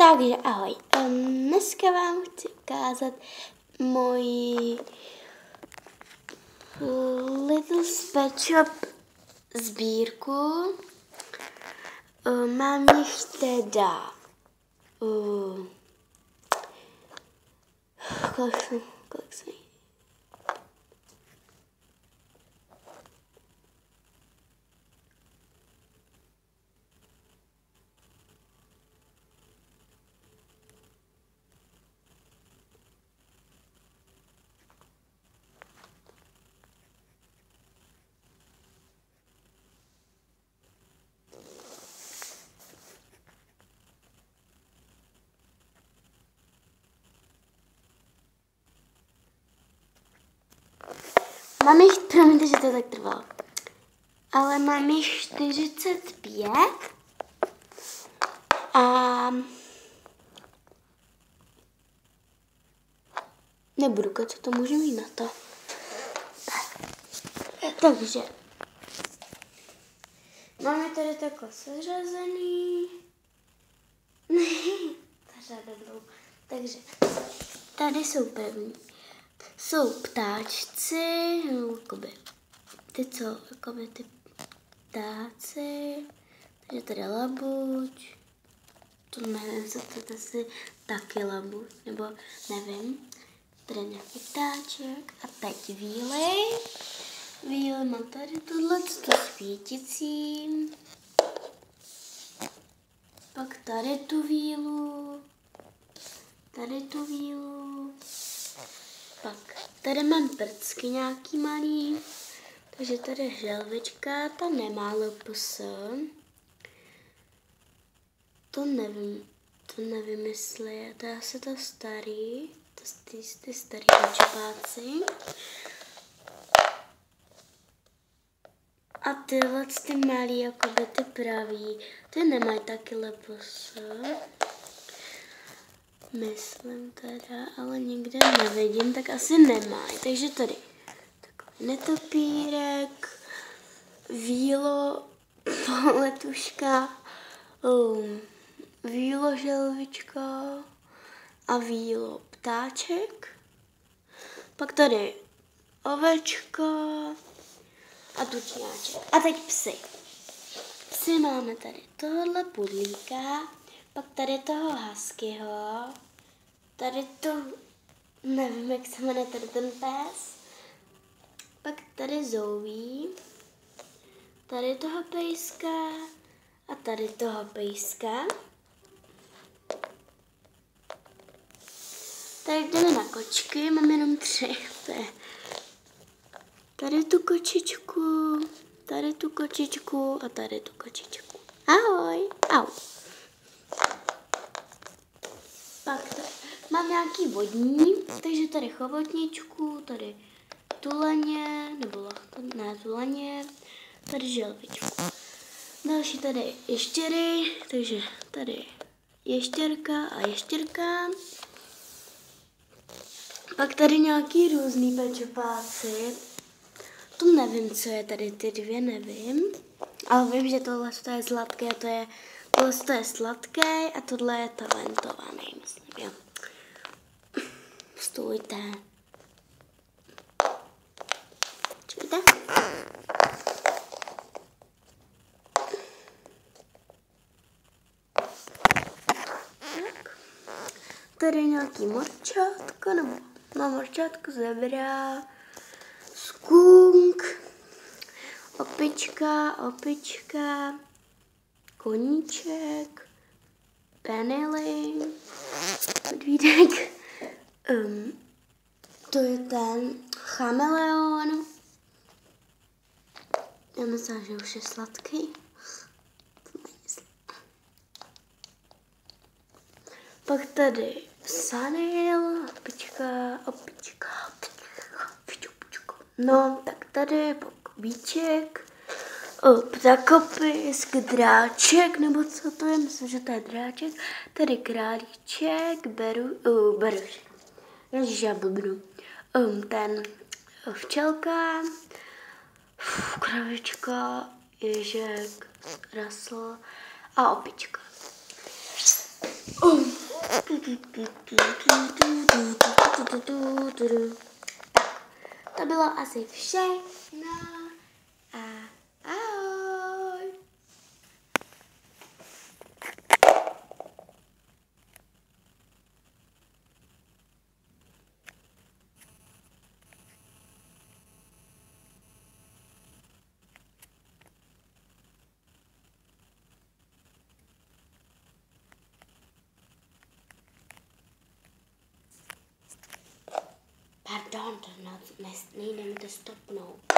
Takže ahoj, dneska vám chci ukázat moji Little Pet Shop sbírku. Mám jich teda kolik jsem jich? Mám jich, promiňte, že to tak trvalo, ale mám jich 45 a nebudu kecat, to můžu mít na to. Takže máme tady takhle seřazený. Ta řada dlouho. Takže tady jsou první. Jsou ptáčci, no, ty ptáci, takže tady labuť, to nevím, co to asi taky labuť, nebo nevím, tady nějaký ptáček a teď víly. Víly mám tady tohleto svítící, pak tady tu vílu, pak tady mám prcky nějaký malý, takže tady želvička, ta nemá LPS. To nevím, jestli je, to je asi to starý, ty starý kočopáci. A tyhle ty malý, jakoby ty pravý, ty nemají taky LPS. Myslím teda, ale nikde nevidím, tak asi nemají. Takže tady takový netopírek, vílo, letuška, vílo želvička a vílo ptáček. Pak tady ovečka a tučňáček. A teď psy. Psy máme tady tohle pudlíka, pak tady toho huskyho, tady to, nevím, jak se jmenuje tady ten pes, pak tady Zoe, tady toho pejska a tady toho pejska. Tady jdeme na kočky, mám jenom 3. Tady tu kočičku, tady tu kočičku a tady tu kočičku. Ahoj, au. Pak tady mám nějaký vodní, takže tady chobotničku, tady tuleně, nebo tuleně, tady želvičku. Další tady ještěry, takže tady ještěrka a ještěrka. Pak tady nějaký různý pečopáci. To nevím, co je tady, ty dvě nevím. Ale vím, že tohle je sladké, tohle je sladké a tohle je talentovaný, myslím, jo. Stůjte. Čujte? Tak. Tady nějaký morčátko, nebo morčátko, zebra, skunk, opička, koníček, penily, medvídek, to je ten chameleon, já myslím, že už je sladký, pak tady Sanil, opička, no, tak tady bíček, ptakopisk, dráček, nebo co to je, myslím, že to je dráček, tady králíček, berušek, ježiš, já blbnu, ten včelka, kravička, ježek, rasl a opička. To bylo asi všechno a ahoj. Pardon, nejde mi to stopnout.